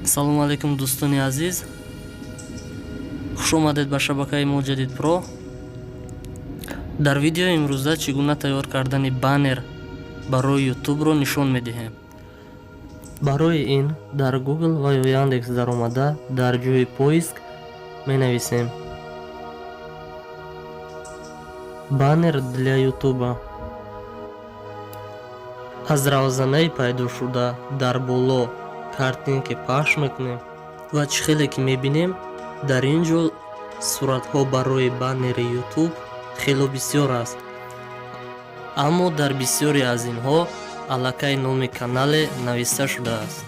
Салому алейкум дӯстони азиз, хуш омадед ба шабакаи мо Ҷадид Про. Дар видеои имрӯза чӣ гуна тайёр кардани баннер барои YouTube-ро нишон медиҳем. Барои ин дар Google ва ё Яндекс даромада дар ҷойи поиск менависем баннер для YouTube. аз равзанаи пайдошуда дар боло картинки пахш мекунем ва чӣ хеле ки мебинем дар ин ҷо суратҳо барои баннери YouTube хело бисёр аст, аммо дар бисёре аз инҳо аллакай номи канале нависта шудааст.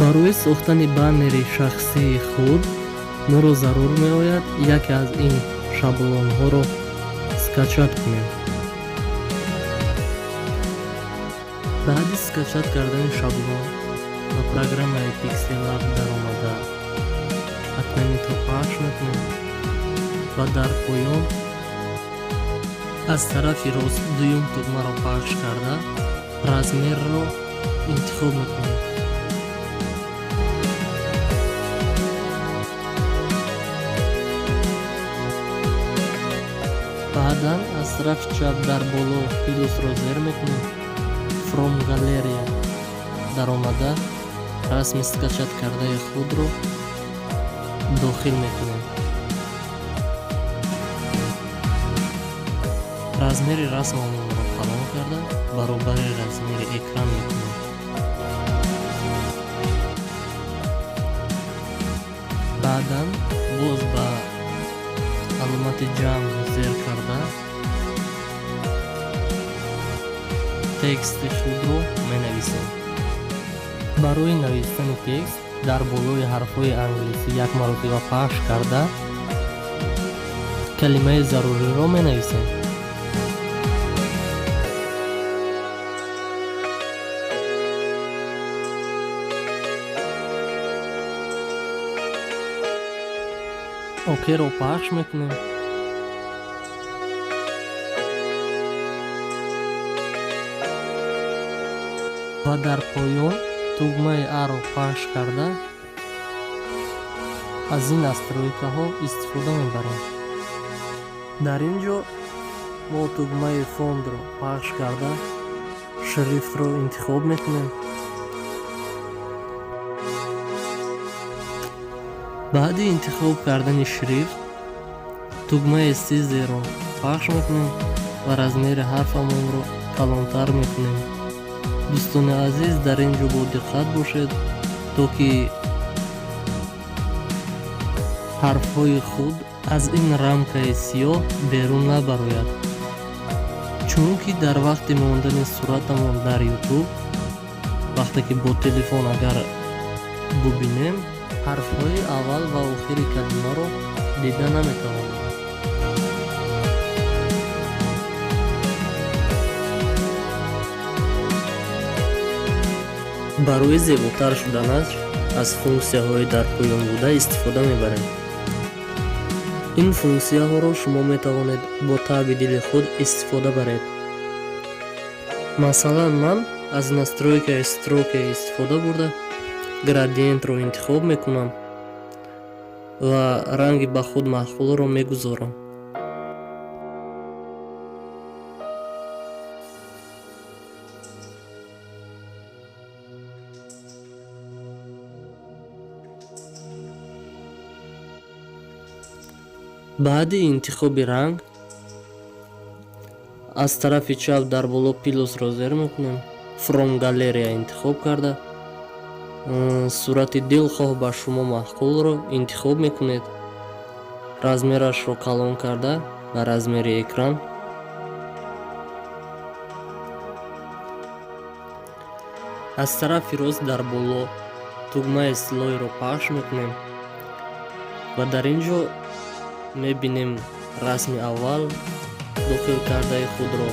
барои сохтани баннери шахсии худ моро зарур меояд яке аз ин шаблонҳоро скачат кунем. баъди скачат кардани шаблон ба программаи Pixellab даромада акминитро пахш мекунем ва дар поён аз тарафи рост дуюм тугмаро пахш карда размерро интихоб мекунем. баъдан аз тарафи чап дар боло плюсро зер мекунем. From Galleria даромада расми скачат кардаи худро дохил мекунем. размери расмамонро калон карда баробари размери экран мекунем. баъдан боз ба аломати ҷамъ зер карда тексти худро менависем. барои навистани текст дар болои ҳарфҳои англисӣ як маротиба пахш карда калимаи заруриро менависем. океро пахш мекунем. ва дар поён тугмаи А-ро пахш карда аз ин настройкаҳо истифода мебарем. дар ин ҷо мо тугмаи фондро пахш карда шрифтро интихоб мекунем. баъди интихоб кардани шрифт тугмаи Сизеро пахш мекунем ва размери ҳарфамонро калонтар мекунем. дӯстони азиз, дар ин ҷо бо диққат бошед то ки ҳарфҳои худ аз ин рамкаи сиёҳ берун набарояд, чунки дар вақти мондани суратамон дар YouTube вақте ки бо телефон агар бубинем ҳарфҳои аввал ва охири калимаро дида наметавонем. барои зеботар шуданаш аз функсияҳои дар поён буда истифода мебарем. ин функсияҳоро шумо метавонед бо таби дили худ истифода баред. масалан ман аз настройкаи строке истифода бурда градиентро интихоб мекунам ва ранги ба худ маъқулро мегузорам. баъди интихоби ранг аз тарафи чап дар боло плюсро зер мекунем. From Galleria интихоб карда сурати дилхоҳ ба шумо маъқулро интихоб мекунед. размерашро калон карда ба размери экран. аз тарафи рост дар боло тугмаи слойро пахш мекунем ва дар ин ҷо мебинем расми аввал дохил кардаи худро,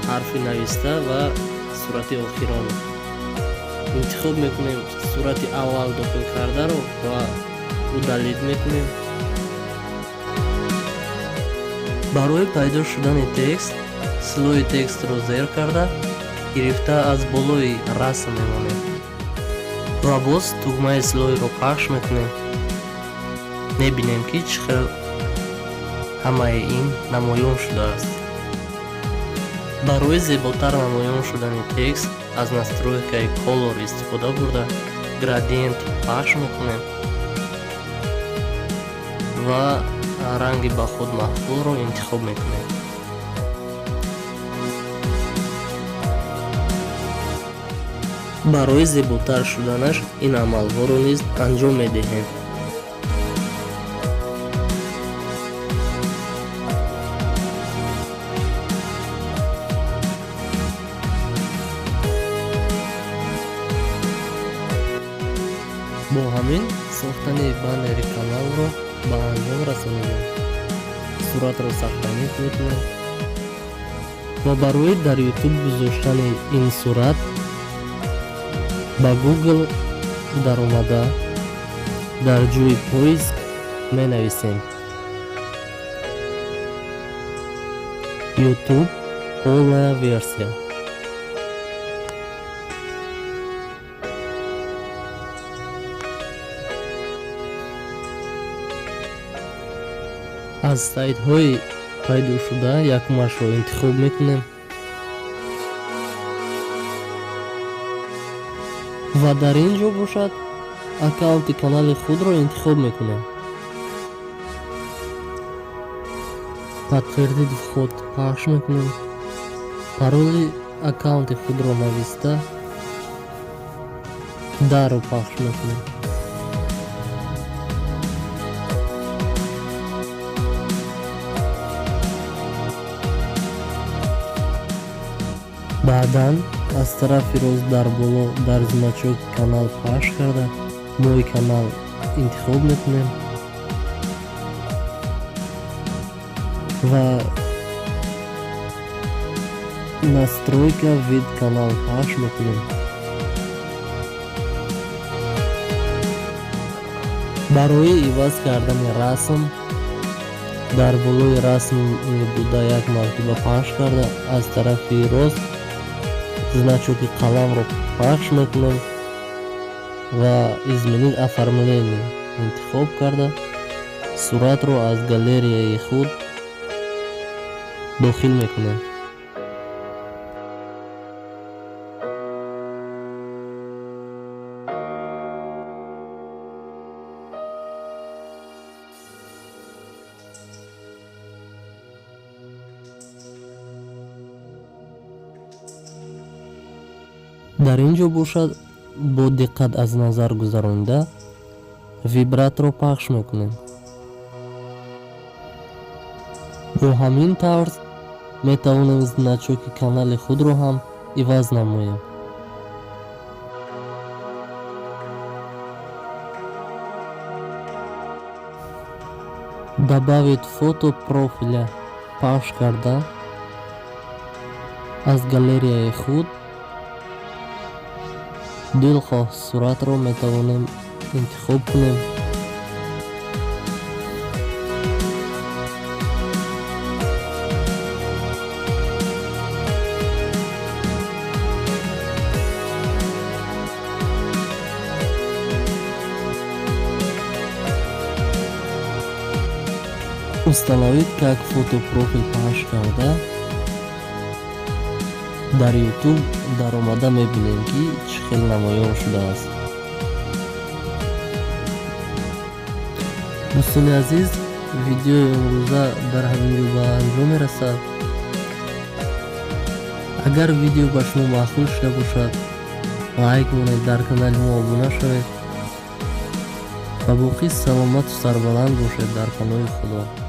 ҳарфи нависта ва сурати охирон. интихоб мекунем сурати аввал дохил кардаро ва удалид мекунем. барои пайдо шудани текст слои текстро зер карда гирифта аз болои расм мемонем. ва боз тугмаи слойро пахш мекунем. Мебинем ки чӣ хел ҳамаи ин намоён шудааст. барои зеботар намоён шудани текст аз настройкаи color истифода бурда gradient пахш мекунем ва ранги ба худ маҳбулро интихоб мекунем. барои зеботар шуданаш ин амалҳоро низ анҷом медиҳем. бо ҳамин сохтани баннери каналро ба анҷом расонидем. суратро сахтанид метавонем ва барои дар YouTube гузоштани ин сурат ба Google даромада дар ҷойи поиск менависем YouTube полная версия. аз сайтҳои пайдошуда якумашро интихоб мекунем ва дар ин ҷо бошад аккаунти канали худро интихоб мекунем. подтвердид вход пахш мекунем. пароли аккаунти худро нависта дарро пахш мекунем. баъдан аз тарафи рост дар боло дар значок канал пахш карда мои канал интихоб мекунем ва настройка вид канал пахш мекунем. барои иваз кардани расм дар болои расми буда як мартаба пахш карда аз тарафи рост значоки қаламро пахш мекунем ва изменид оформление интихоб карда суратро аз галереяи худ дохил мекунем. дар ин ҷо бошад бо диққат аз назар гузаронида вибратро пахш мекунем. бо ҳамин тарз метавонем значоки канали худро ҳам иваз намоем. добавить фото профиля пахш карда аз галереяи худ дилхоҳ суратро метавонем интихоб кунем. установид как фотопрофил пахш карда дар YouTube даромада мебинем ки чӣ хел намоён шудааст. дӯстони азиз, видеои имрӯза дар ҳамин ҷо ба анҷом мерасад. агар видео ба шумо маъқул шуда бошад лайк монед, дар канали мо обуна шавед. ба боқӣ саломату сарбаланд бошед дар паноҳи худо.